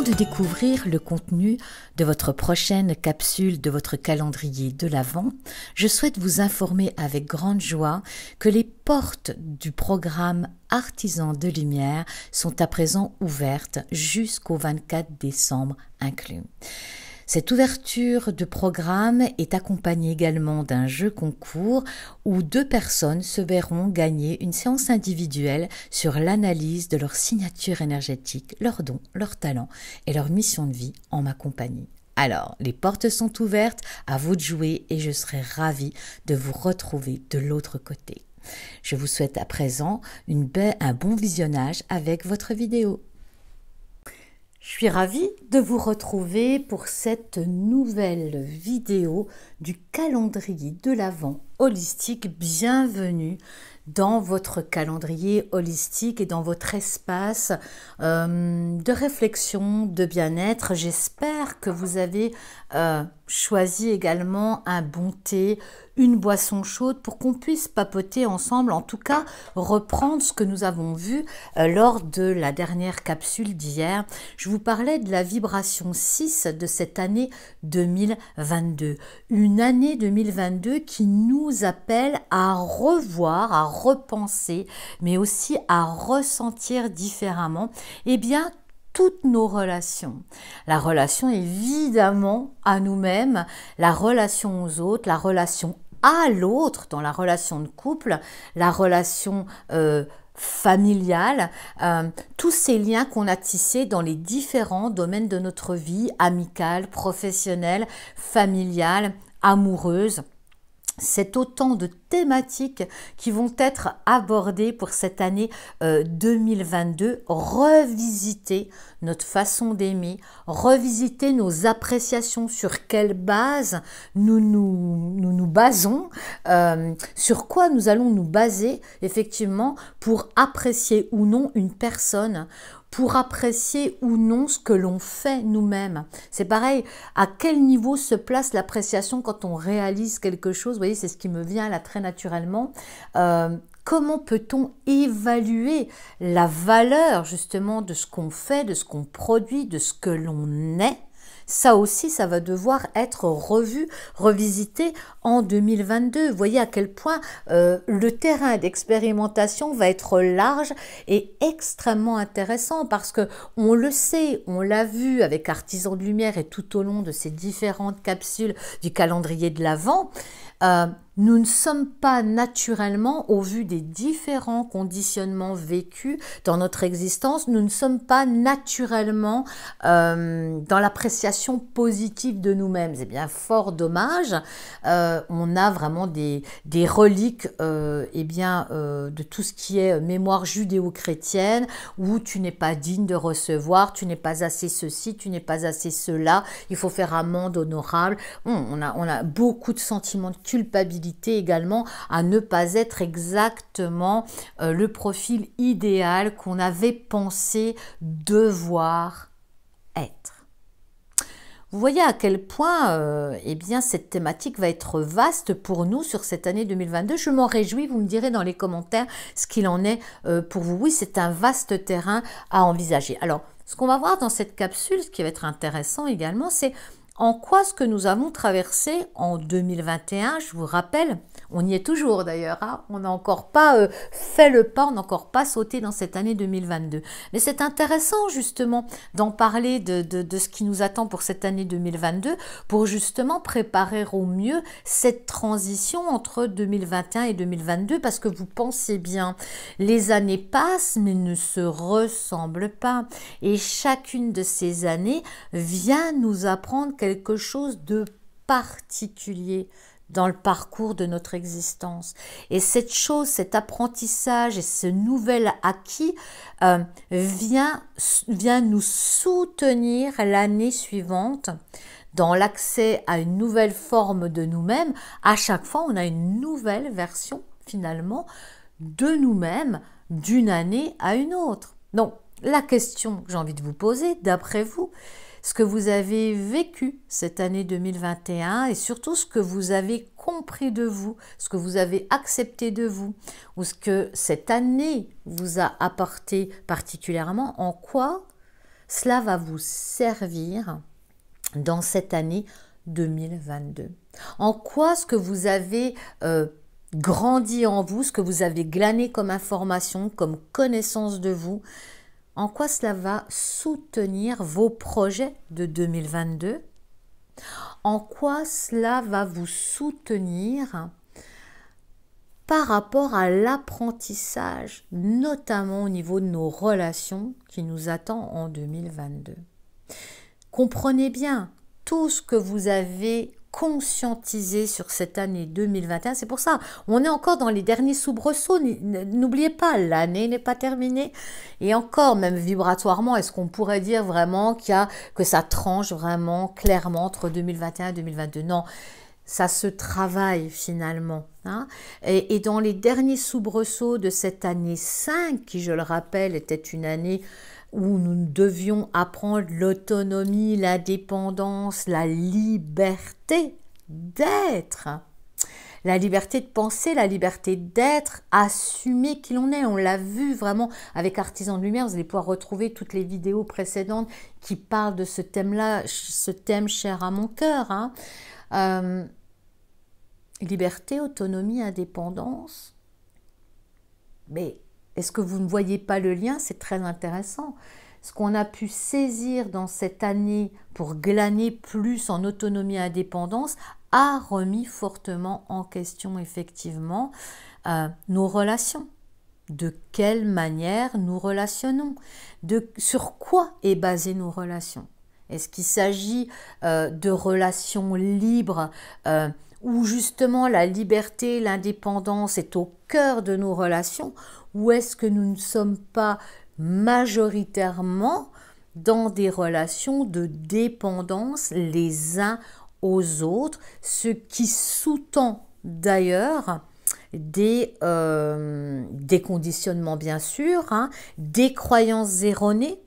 de découvrir le contenu de votre prochaine capsule de votre calendrier de l'Avent, je souhaite vous informer avec grande joie que les portes du programme Artisans de Lumière sont à présent ouvertes jusqu'au 24 décembre inclus. Cette ouverture de programme est accompagnée également d'un jeu concours où 2 personnes se verront gagner une séance individuelle sur l'analyse de leur signature énergétique, leurs dons, leurs talents et leur mission de vie en ma compagnie. Alors, les portes sont ouvertes, à vous de jouer et je serai ravie de vous retrouver de l'autre côté. Je vous souhaite à présent un bon visionnage avec votre vidéo. Je suis ravie de vous retrouver pour cette nouvelle vidéo du calendrier de l'Avent holistique. Bienvenue dans votre calendrier holistique et dans votre espace de réflexion, de bien-être. J'espère que vous avez choisi également un bon thé, une boisson chaude pour qu'on puisse papoter ensemble, en tout cas reprendre ce que nous avons vu lors de la dernière capsule d'hier. Je vous parlais de la vibration 6 de cette année 2022. Une année 2022 qui nous appelle à revoir, à repenser, mais aussi à ressentir différemment, eh bien, toutes nos relations. La relation évidemment à nous-mêmes, la relation aux autres, la relation à l'autre dans la relation de couple, la relation familiale, tous ces liens qu'on a tissés dans les différents domaines de notre vie, amicale, professionnelle, familiale, amoureuse. C'est autant de thématiques qui vont être abordées pour cette année 2022. Revisiter notre façon d'aimer, revisiter nos appréciations, sur quelle base nous basons, sur quoi nous allons nous baser effectivement pour apprécier ou non une personne, pour apprécier ou non ce que l'on fait nous-mêmes. C'est pareil, à quel niveau se place l'appréciation quand on réalise quelque chose? Vous voyez, c'est ce qui me vient là très naturellement. Comment peut-on évaluer la valeur justement de ce qu'on fait, de ce qu'on produit, de ce que l'on est? Ça aussi, ça va devoir être revu, revisité en 2022. Vous voyez à quel point le terrain d'expérimentation va être large et extrêmement intéressant parce que on le sait, on l'a vu avec Artisans de Lumière et tout au long de ces différentes capsules du calendrier de l'Avent. Nous ne sommes pas naturellement, au vu des différents conditionnements vécus dans notre existence, nous ne sommes pas naturellement dans l'appréciation positive de nous-mêmes. C'est bien fort dommage. On a vraiment des reliques de tout ce qui est mémoire judéo-chrétienne, où tu n'es pas digne de recevoir, tu n'es pas assez ceci, tu n'es pas assez cela, il faut faire amende honorable. On a beaucoup de sentiments de culpabilité également à ne pas être exactement le profil idéal qu'on avait pensé devoir être. Vous voyez à quel point cette thématique va être vaste pour nous sur cette année 2022. Je m'en réjouis, vous me direz dans les commentaires ce qu'il en est pour vous. Oui, c'est un vaste terrain à envisager. Alors, ce qu'on va voir dans cette capsule, ce qui va être intéressant également, c'est en quoi ce que nous avons traversé en 2021, je vous rappelle, on y est toujours d'ailleurs, hein, on n'a encore pas fait le pas, on n'a encore pas sauté dans cette année 2022. Mais c'est intéressant justement d'en parler de ce qui nous attend pour cette année 2022 pour justement préparer au mieux cette transition entre 2021 et 2022 parce que vous pensez bien, les années passent mais ne se ressemblent pas et chacune de ces années vient nous apprendre quelque chose de particulier dans le parcours de notre existence. Et cette chose, cet apprentissage et ce nouvel acquis vient nous soutenir l'année suivante dans l'accès à une nouvelle forme de nous-mêmes. À chaque fois, on a une nouvelle version finalement de nous-mêmes d'une année à une autre. Donc, la question que j'ai envie de vous poser, d'après vous, ce que vous avez vécu cette année 2021 et surtout ce que vous avez compris de vous, ce que vous avez accepté de vous, ou ce que cette année vous a apporté particulièrement, en quoi cela va vous servir dans cette année 2022? En quoi ce que vous avez grandi en vous, ce que vous avez glané comme information, comme connaissance de vous, en quoi cela va soutenir vos projets de 2022? En quoi cela va vous soutenir par rapport à l'apprentissage, notamment au niveau de nos relations qui nous attend en 2022? Comprenez bien tout ce que vous avez conscientisé sur cette année 2021. C'est pour ça, on est encore dans les derniers soubresauts. N'oubliez pas, l'année n'est pas terminée. Et encore, même vibratoirement, est-ce qu'on pourrait dire vraiment que ça tranche vraiment clairement entre 2021 et 2022? Non, ça se travaille finalement. Hein. Et dans les derniers soubresauts de cette année 5, qui, je le rappelle, était une année où nous devions apprendre l'autonomie, la dépendance, la liberté d'être. La liberté de penser, la liberté d'être, assumer qui l'on est. On l'a vu vraiment avec Artisans de Lumière. Vous allez pouvoir retrouver toutes les vidéos précédentes qui parlent de ce thème-là, ce thème cher à mon cœur. Hein. Liberté, autonomie, indépendance. Mais est-ce que vous ne voyez pas le lien? C'est très intéressant. Ce qu'on a pu saisir dans cette année pour glaner plus en autonomie et indépendance a remis fortement en question effectivement nos relations. De quelle manière nous relationnons? Sur quoi est basée nos relations? Est-ce qu'il s'agit de relations libres où justement la liberté, l'indépendance est au cœur de nos relations, ou est-ce que nous ne sommes pas majoritairement dans des relations de dépendance les uns aux autres, ce qui sous-tend d'ailleurs des conditionnements bien sûr, hein, des croyances erronées,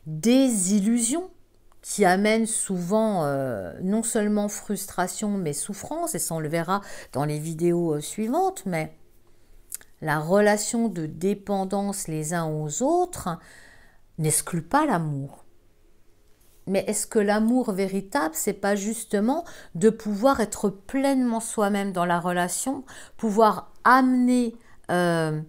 des illusions, qui amène souvent non seulement frustration mais souffrance, et ça on le verra dans les vidéos suivantes, mais la relation de dépendance les uns aux autres n'exclut pas l'amour. Mais est-ce que l'amour véritable, c'est pas justement de pouvoir être pleinement soi-même dans la relation, pouvoir amener un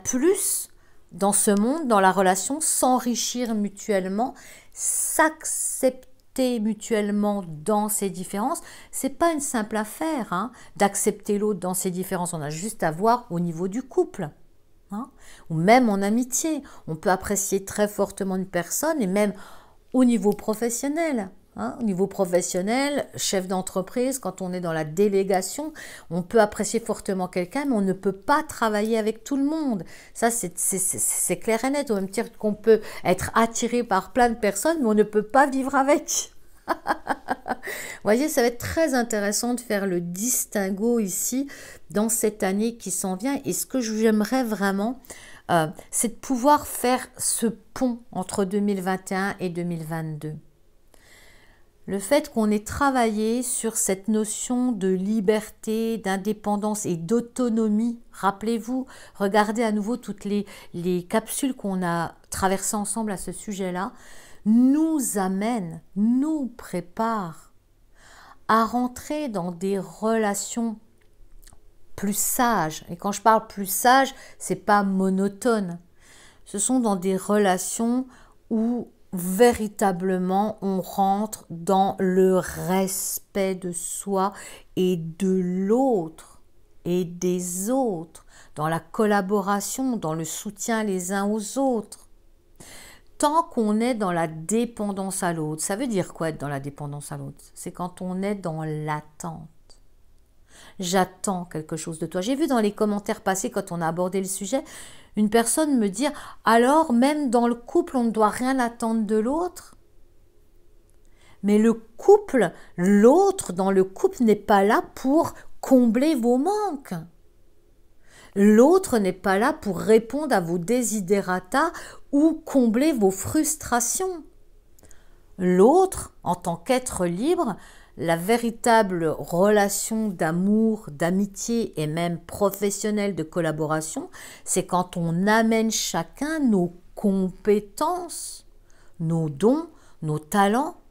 plus dans ce monde, dans la relation, s'enrichir mutuellement, s'accepter mutuellement dans ses différences? C'est pas une simple affaire hein, d'accepter l'autre dans ses différences. On a juste à voir au niveau du couple. Hein, ou même en amitié. On peut apprécier très fortement une personne et même au niveau professionnel. Hein, au niveau professionnel, chef d'entreprise, quand on est dans la délégation, on peut apprécier fortement quelqu'un, mais on ne peut pas travailler avec tout le monde. Ça, c'est clair et net. Au même titre qu'on peut être attiré par plein de personnes, mais on ne peut pas vivre avec. Vous voyez, ça va être très intéressant de faire le distinguo ici, dans cette année qui s'en vient. Et ce que j'aimerais vraiment, c'est de pouvoir faire ce pont entre 2021 et 2022. Le fait qu'on ait travaillé sur cette notion de liberté, d'indépendance et d'autonomie, rappelez-vous, regardez à nouveau toutes les capsules qu'on a traversées ensemble à ce sujet-là, nous amène, nous prépare à rentrer dans des relations plus sages. Et quand je parle plus sages, c'est pas monotone. Ce sont dans des relations où véritablement on rentre dans le respect de soi et de l'autre et des autres, dans la collaboration, dans le soutien les uns aux autres. Tant qu'on est dans la dépendance à l'autre, ça veut dire quoi être dans la dépendance à l'autre? C'est quand on est dans l'attente. J'attends quelque chose de toi. J'ai vu dans les commentaires passés, quand on a abordé le sujet, une personne me dire « Alors, même dans le couple, on ne doit rien attendre de l'autre ?» Mais le couple, l'autre dans le couple n'est pas là pour combler vos manques. L'autre n'est pas là pour répondre à vos desiderata ou combler vos frustrations. L'autre, en tant qu'être libre, la véritable relation d'amour, d'amitié et même professionnelle de collaboration, c'est quand on amène chacun nos compétences, nos dons, nos talents,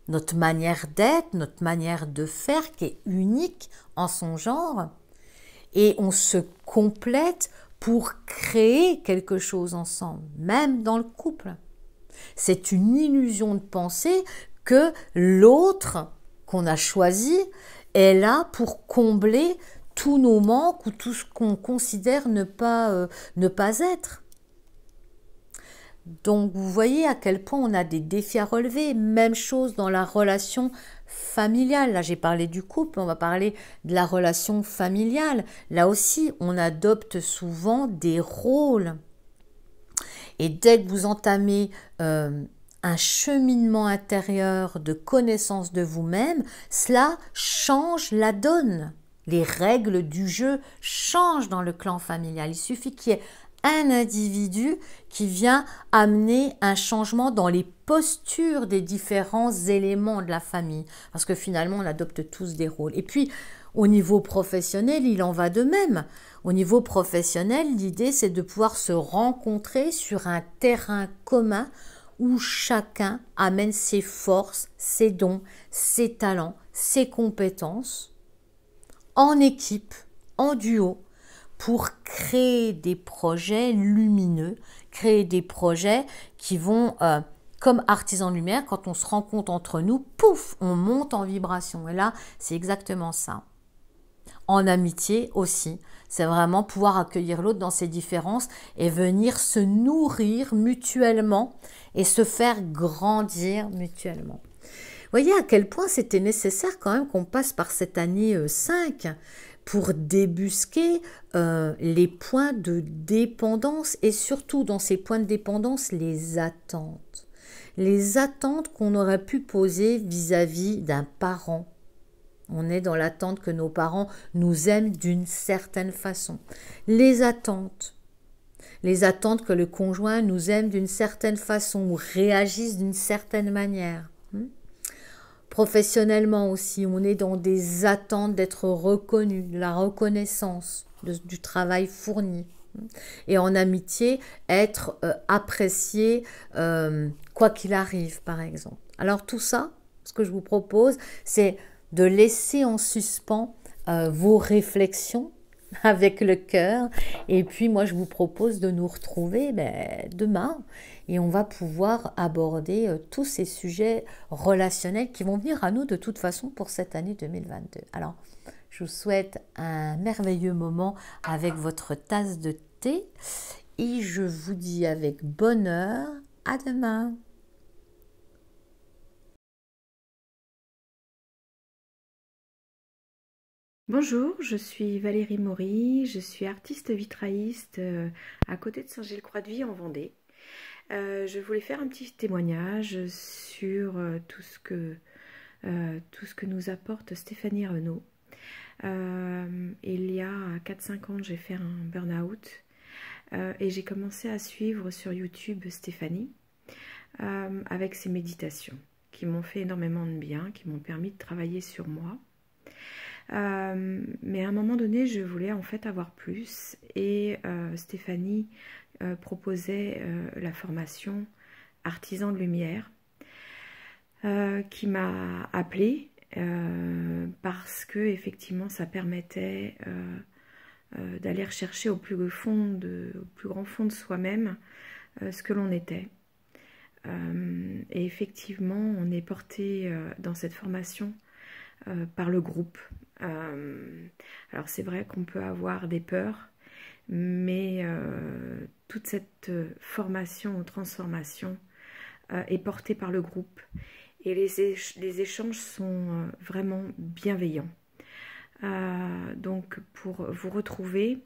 notre manière d'être, notre manière de faire qui est unique en son genre. Et on se complète pour créer quelque chose ensemble, même dans le couple. C'est une illusion de penser que l'autre qu'on a choisi est là pour combler tous nos manques ou tout ce qu'on considère ne pas être. Donc vous voyez à quel point on a des défis à relever. Même chose dans la relation familiale. Là j'ai parlé du couple, on va parler de la relation familiale. Là aussi on adopte souvent des rôles. Et dès que vous entamez un cheminement intérieur de connaissance de vous-même, cela change la donne. Les règles du jeu changent dans le clan familial. Il suffit qu'il y ait un individu qui vient amener un changement dans les postures des différents éléments de la famille. Parce que finalement, on adopte tous des rôles. Et puis, au niveau professionnel, il en va de même. Au niveau professionnel, l'idée, c'est de pouvoir se rencontrer sur un terrain commun où chacun amène ses forces, ses dons, ses talents, ses compétences, en équipe, en duo, pour créer des projets lumineux, créer des projets qui vont, comme artisans de lumière, quand on se rencontre entre nous, pouf, on monte en vibration. Et là, c'est exactement ça. En amitié aussi, c'est vraiment pouvoir accueillir l'autre dans ses différences et venir se nourrir mutuellement et se faire grandir mutuellement. Vous voyez à quel point c'était nécessaire quand même qu'on passe par cette année 5 pour débusquer les points de dépendance et surtout dans ces points de dépendance, les attentes. Les attentes qu'on aurait pu poser vis-à-vis d'un parent. On est dans l'attente que nos parents nous aiment d'une certaine façon. Les attentes que le conjoint nous aime d'une certaine façon ou réagisse d'une certaine manière. Professionnellement aussi, on est dans des attentes d'être reconnu, de la reconnaissance du travail fourni. Et en amitié, être apprécié quoi qu'il arrive, par exemple. Alors tout ça, ce que je vous propose, c'est de laisser en suspens vos réflexions avec le cœur. Et puis moi, je vous propose de nous retrouver demain et on va pouvoir aborder tous ces sujets relationnels qui vont venir à nous de toute façon pour cette année 2022. Alors, je vous souhaite un merveilleux moment avec votre tasse de thé et je vous dis avec bonheur à demain. Bonjour, je suis Valérie Maury, je suis artiste vitrailliste à côté de Saint-Gilles-Croix-de-Vie en Vendée. Je voulais faire un petit témoignage sur tout ce que nous apporte Stéphanie Renaud. Il y a 4-5 ans, j'ai fait un burn-out et j'ai commencé à suivre sur YouTube Stéphanie avec ses méditations qui m'ont fait énormément de bien, qui m'ont permis de travailler sur moi. Mais à un moment donné, je voulais en fait avoir plus et Stéphanie proposait la formation Artisan de Lumière qui m'a appelée parce que effectivement ça permettait d'aller rechercher au plus grand fond de soi-même ce que l'on était. Et effectivement, on est porté dans cette formation par le groupe. Alors c'est vrai qu'on peut avoir des peurs, mais toute cette formation ou transformation est portée par le groupe et les échanges sont vraiment bienveillants. Donc pour vous retrouver,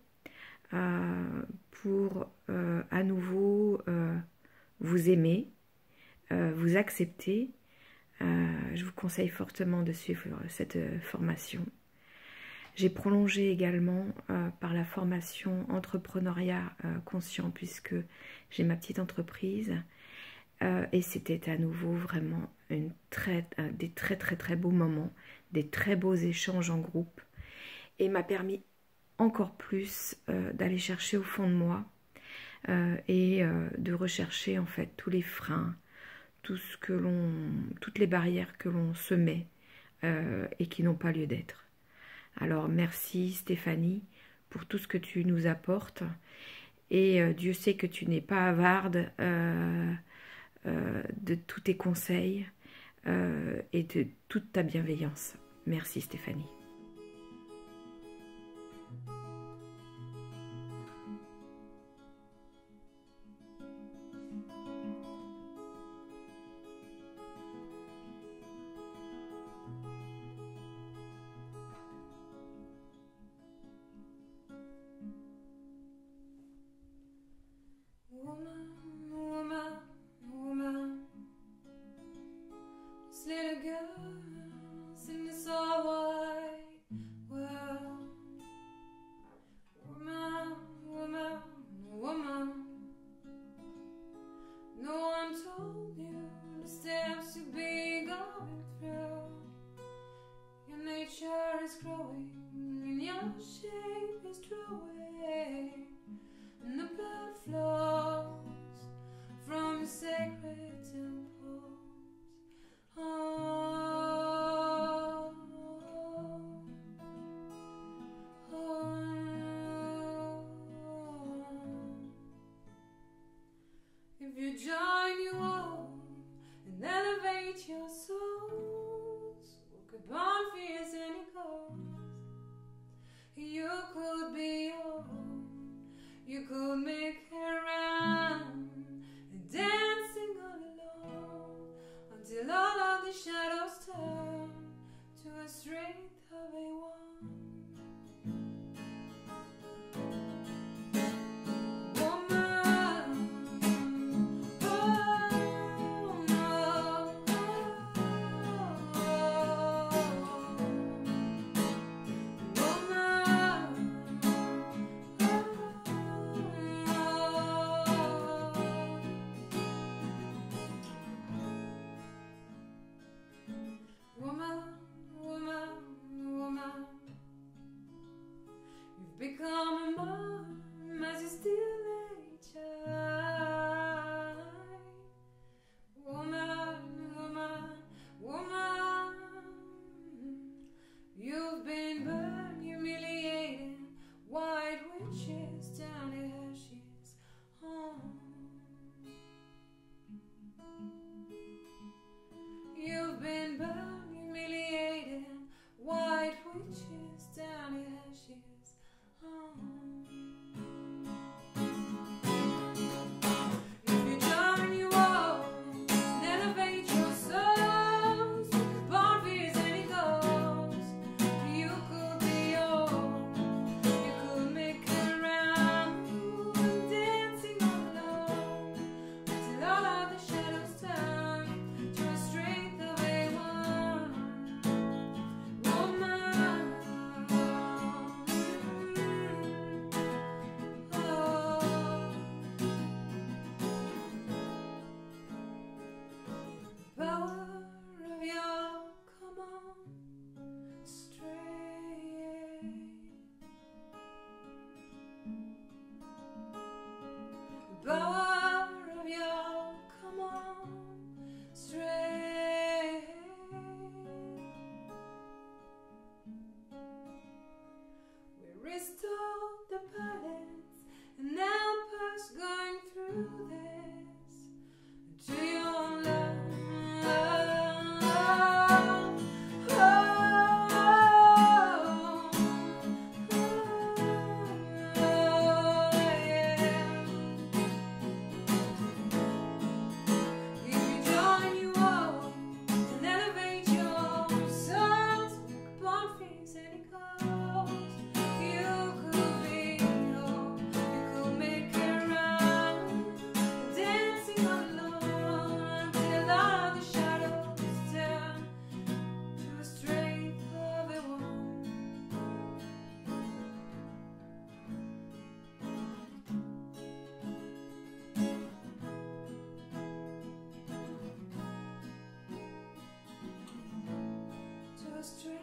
pour à nouveau vous aimer, vous accepter, je vous conseille fortement de suivre cette formation. J'ai prolongé également par la formation entrepreneuriat conscient puisque j'ai ma petite entreprise et c'était à nouveau vraiment des très beaux moments, des très beaux échanges en groupe et m'a permis encore plus d'aller chercher au fond de moi et de rechercher en fait tous les freins, toutes les barrières que l'on se met et qui n'ont pas lieu d'être. Alors merci Stéphanie pour tout ce que tu nous apportes, et Dieu sait que tu n'es pas avarde de tous tes conseils et de toute ta bienveillance. Merci Stéphanie. Little girls in this all white world. Woman, woman, woman. No one told you the steps you'd be going through. Your nature is growing and your shape is drawing, and the blood flows from your sacred temples. Oh, oh, oh. If you join your own and elevate your souls, walk upon fears and echoes, you could be home, you could make it round and dancing all alone, till all of the shadows turn to a strength of a one. Woman, oh, oh, woman, woman, woman, you've become a mom as you still a child. Woman, woman, woman, you've been burned, humiliated, white witches down the ashes home. You've been burned, humiliated, white witches down the ashes home. If you join your own and elevate your souls, born fears and echoes, you could be home, you could make it round, dancing all alone, until all of the shadows turn to a strength of a one. Woman, oh, power of your come on straight. Power of your come on straight. We restore the balance and help us going through this to your love. Oh, yeah. If you join your own and elevate your souls, walk upon fears and echoes, you could be home, you could make it round, dancing all alone, until all the shadows turn to a strength of a one. To a strength